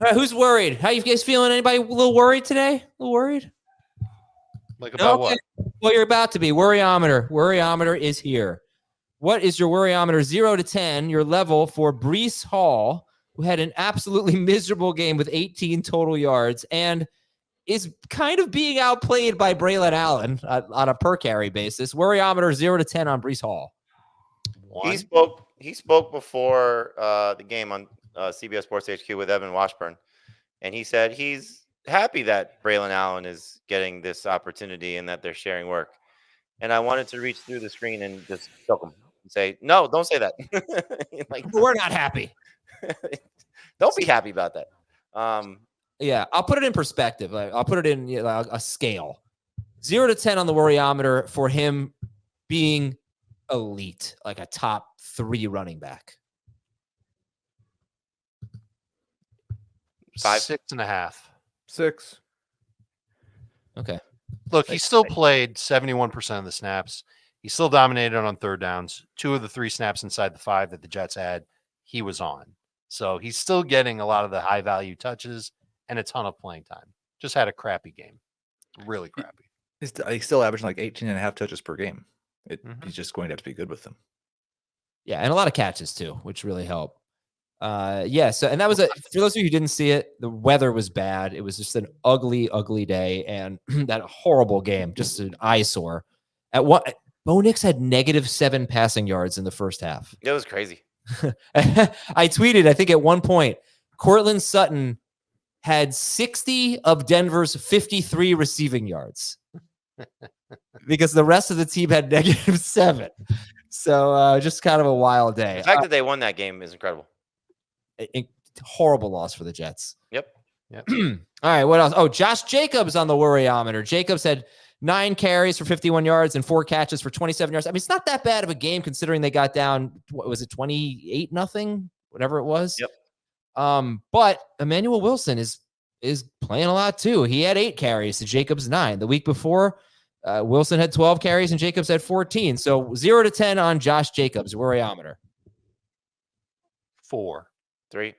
All right, who's worried? How you guys feeling? Anybody a little worried today? A little worried? Like about what? Well, you're about to be. Worryometer. Worryometer is here. What is your worryometer 0 to 10, your level for Breece Hall, who had an absolutely miserable game with 18 total yards and is kind of being outplayed by Braylon Allen on a per carry basis? Worryometer 0 to 10 on Breece Hall. He spoke before the game on CBS Sports HQ with Evan Washburn, and he said he's happy that Braylon Allen is getting this opportunity and that they're sharing work. And I wanted to reach through the screen and just choke him and say, "No, don't say that." Like, we're not happy. Don't be happy about that. Yeah, I'll put it in perspective. I'll put it in a scale. 0 to 10 on the worryometer for him being elite, like a top 3 running back. 5. 6.5. 6. Okay. Look, he still played 71% of the snaps. He still dominated on third downs. 2 of the 3 snaps inside the 5 that the Jets had, he was on. So he's still getting a lot of the high value touches and a ton of playing time. Just had a crappy game. Really crappy. He's still averaging like 18.5 touches per game. He's just going to have to be good with them. Yeah, and a lot of catches too, which really help. Yeah, so and that was for those of you who didn't see it, the weather was bad. It was just an ugly, ugly day, and that horrible game, just an eyesore. Bo Nix had -7 passing yards in the first half. It was crazy. I tweeted, I think at one point, Cortland Sutton had 60 of Denver's 53 receiving yards because the rest of the team had -7. So just kind of a wild day. The fact that they won that game is incredible. Horrible loss for the Jets. Yep. All right, what else? Oh, Josh Jacobs on the worryometer. Jacobs had 9 carries for 51 yards and 4 catches for 27 yards. I mean, it's not that bad of a game considering they got down, what was it, 28-0, whatever it was. Yep. But Emmanuel Wilson is playing a lot too. He had 8 carries to Jacobs 9. The week before, Wilson had 12 carries and Jacobs had 14. So 0 to 10 on Josh Jacobs, worryometer. 4. 3.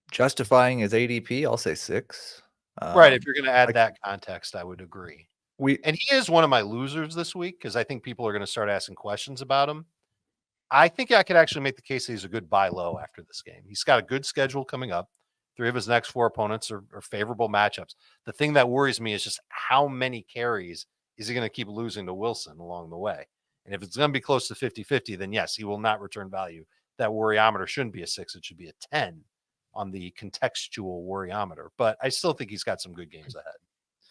Justifying his ADP, I'll say 6. Right. If you're going to add that context, I would agree. And he is one of my losers this week because I think people are going to start asking questions about him. I think I could actually make the case that he's a good buy low after this game. He's got a good schedule coming up. 3 of his next 4 opponents are favorable matchups. The thing that worries me is just how many carries is he going to keep losing to Wilson along the way? And if it's going to be close to 50-50, then yes, he will not return value. That worryometer shouldn't be a 6. It should be a 10 on the contextual worryometer. But I still think he's got some good games ahead.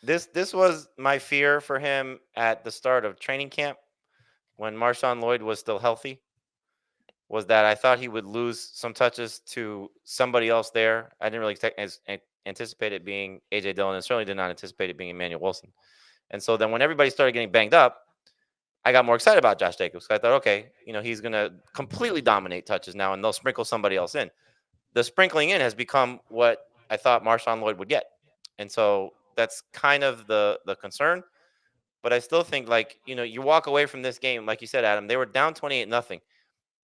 This was my fear for him at the start of training camp when Marshawn Lloyd was still healthy, was that I thought he would lose some touches to somebody else there. I didn't really anticipate it being A.J. Dillon, and certainly did not anticipate it being Emmanuel Wilson. And so then when everybody started getting banged up, I got more excited about Josh Jacobs. I thought, okay, he's going to completely dominate touches now, and they'll sprinkle somebody else in. The sprinkling in has become what I thought Marshawn Lloyd would get. And so that's kind of the concern. But I still think, you walk away from this game, like you said, Adam, they were down 28-0.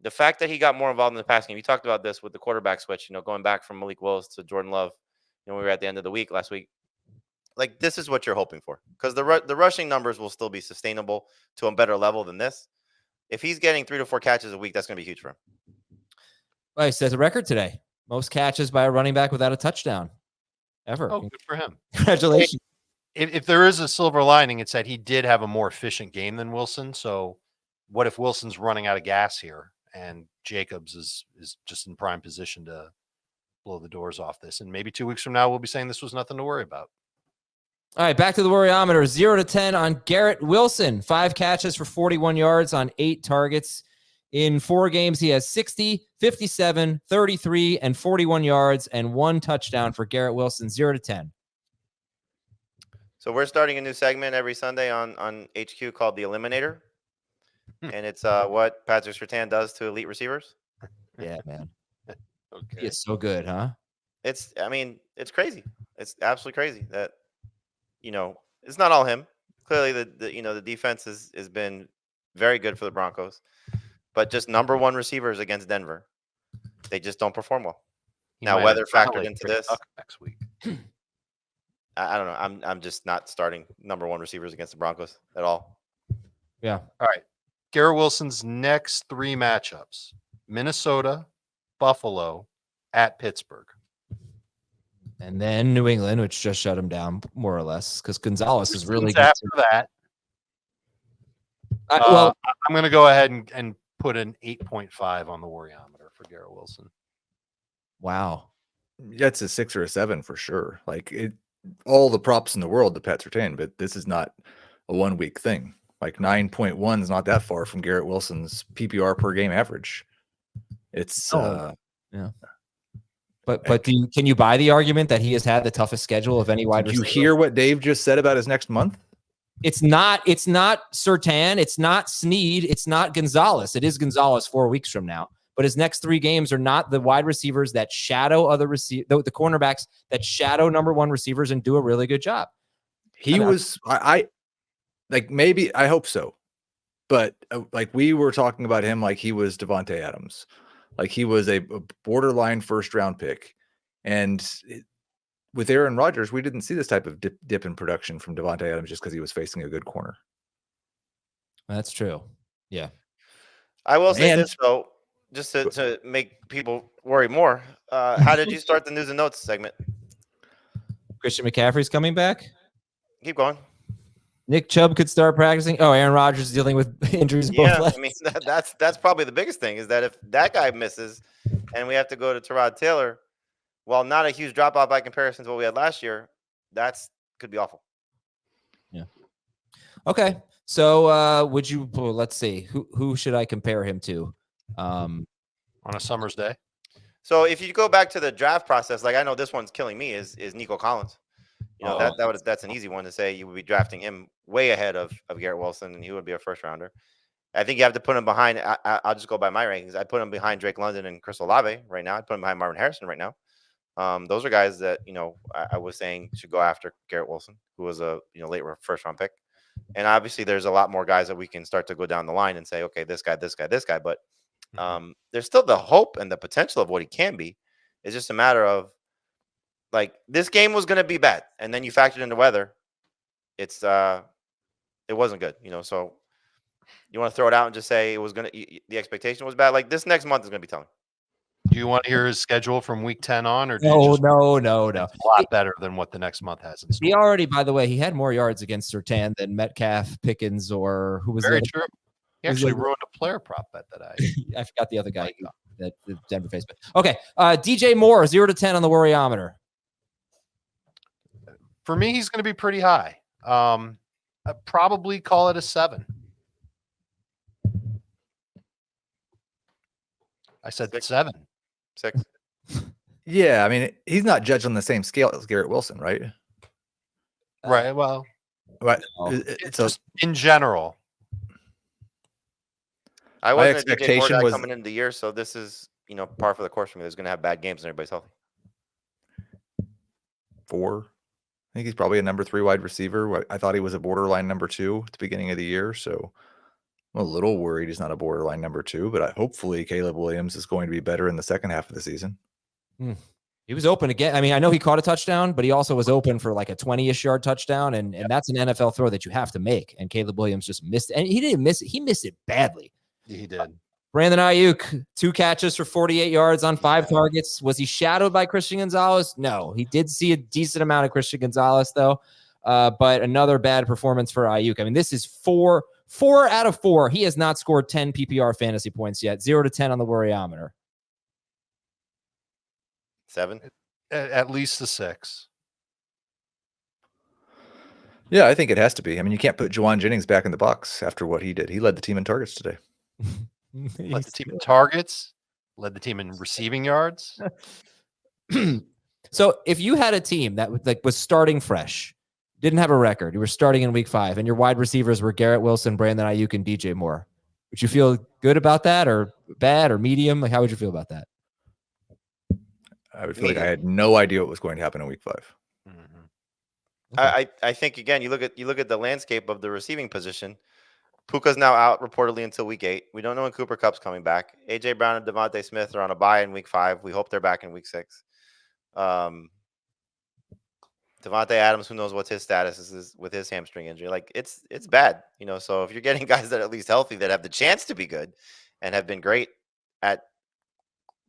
The fact that he got more involved in the passing game, you talked about this with the quarterback switch, going back from Malik Willis to Jordan Love, we were at the end of the week last week. This is what you're hoping for, because the rushing numbers will still be sustainable to a better level than this. If he's getting 3 to 4 catches a week, that's going to be huge for him. Well, he sets a record today. Most catches by a running back without a touchdown ever. Oh, good for him. Congratulations. If there is a silver lining, it's that he did have a more efficient game than Wilson. So what if Wilson's running out of gas here and Jacobs is just in prime position to blow the doors off this? And maybe 2 weeks from now, we'll be saying this was nothing to worry about. All right, back to the worryometer. 0 to 10 on Garrett Wilson. 5 catches for 41 yards on 8 targets. In 4 games, he has 60, 57, 33, and 41 yards and 1 touchdown for Garrett Wilson. 0 to 10. So we're starting a new segment every Sunday on HQ called The Eliminator. And it's what Patrick Surtain does to elite receivers. Yeah, man. Okay. He is so good, huh? It's crazy. It's absolutely crazy that, it's not all him. Clearly the defense has been very good for the Broncos, but just number 1 receivers against Denver, they just don't perform well. He Now, might weather factored annihilate into Drake this. Tuck next week. I don't know. I'm just not starting number one receivers against the Broncos at all. Yeah. All right. Garrett Wilson's next 3 matchups: Minnesota, Buffalo, at Pittsburgh. And then New England, which just shut him down more or less because Gonzalez is really good. After that, Well, I'm going to go ahead and put an 8.5 on the Worryometer for Garrett Wilson. wow. That's a 6 or a 7 for sure. Like all the props in the world to Pat Surtain, but this is not a 1 week thing. Like 9.1 is not that far from Garrett Wilson's PPR per game average. It's yeah. But can you buy the argument that he has had the toughest schedule of any wide Did you receiver? hear what Dave just said about his next month? It's not Surtain, it's not Snead, it's not Gonzalez. It is Gonzalez 4 weeks from now. But his next 3 games are not the wide receivers that shadow other the cornerbacks that shadow number 1 receivers and do a really good job. I maybe I hope so. But like we were talking about him like he was Devontae Adams. Like he was a borderline first round pick. And with Aaron Rodgers, we didn't see this type of dip in production from Devontae Adams just because he was facing a good corner. That's true. Yeah. I will say this, though, just to make people worry more. How did you start the news and notes segment? Christian McCaffrey's coming back. Keep going. Nick Chubb could start practicing. Oh, Aaron Rodgers is dealing with injuries. Yeah, I mean that's probably the biggest thing is that if that guy misses, and we have to go to Tyrod Taylor, while not a huge drop off by comparison to what we had last year, could be awful. Yeah. Okay. So would you? Let's see. Who should I compare him to? On a summer's day. So if you go back to the draft process, like I know this one's killing me is Nico Collins. You know, that's an easy one to say. You would be drafting him way ahead of Garrett Wilson, and he would be a first rounder. I think you have to put him behind. I'll just go by my rankings. I put him behind Drake London and Chris Olave right now. I put him behind Marvin Harrison right now. Those are guys that I was saying should go after Garrett Wilson, who was a late first round pick. And obviously, there's a lot more guys that we can start to go down the line and say, okay, this guy. But there's still the hope and the potential of what he can be. It's just a matter of like this game was going to be bad, and then you factored in the weather. It wasn't good, So you want to throw it out and just say the expectation was bad. Like this next month is going to be telling. Do you want to hear his schedule from week 10 on, or no? It's a lot better than what the next month has in store. He already, by the way, he had more yards against Surtain than Metcalf, Pickens, or who was very the true. He actually ruined a player prop bet that I forgot the other guy that the Denver faced. Okay, DJ Moore 0 to 10 on the Worryometer. For me, he's going to be pretty high. I'd probably call it a 7. I said 7. 6. Yeah, I mean, he's not judged on the same scale as Garrett Wilson, right? Right. Well, Right. it's just in general. I wasn't a DJ Moore expectation guy was coming into the year, so this is par for the course for me. There's going to have bad games and everybody's healthy. 4. I think he's probably a number 3 wide receiver. I thought he was a borderline number 2 at the beginning of the year, so I'm a little worried he's not a borderline number 2. But hopefully Caleb Williams is going to be better in the second half of the season. He was open again. I mean, I know he caught a touchdown, but he also was open for like a 20-ish yard touchdown, and that's an NFL throw that you have to make. And Caleb Williams just missed it. And he didn't miss it. He missed it badly. He did. Brandon Aiyuk, 2 catches for 48 yards on 5 targets. Was he shadowed by Christian Gonzalez? No. He did see a decent amount of Christian Gonzalez, though. But another bad performance for Aiyuk. I mean, this is 4 out of 4. He has not scored 10 PPR fantasy points yet. 0 to 10 on the Worryometer. 7. At least a 6. Yeah, I think it has to be. I mean, you can't put Juwan Jennings back in the box after what he did. He led the team in targets today. Led the team in targets, led the team in receiving yards. So if you had a team that was starting fresh, didn't have a record, you were starting in week 5, and your wide receivers were Garrett Wilson, Brandon Aiyuk, and DJ Moore, would you feel good about that, or bad, or medium? Like, how would you feel about that? I would feel like I had no idea what was going to happen in week 5. Mm-hmm. I think again, you look at the landscape of the receiving position. Puka's now out reportedly until week 8. We don't know when Cooper Kupp's coming back. AJ Brown and Devontae Smith are on a bye in week 5. We hope they're back in week 6. Devontae Adams, who knows what his status is with his hamstring injury. Like it's bad, So if you're getting guys that are at least healthy that have the chance to be good and have been great at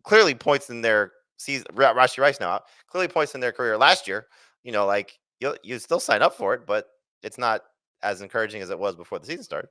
clearly points in their season, Rashee Rice now out, clearly points in their career last year, like you still sign up for it, but it's not as encouraging as it was before the season started.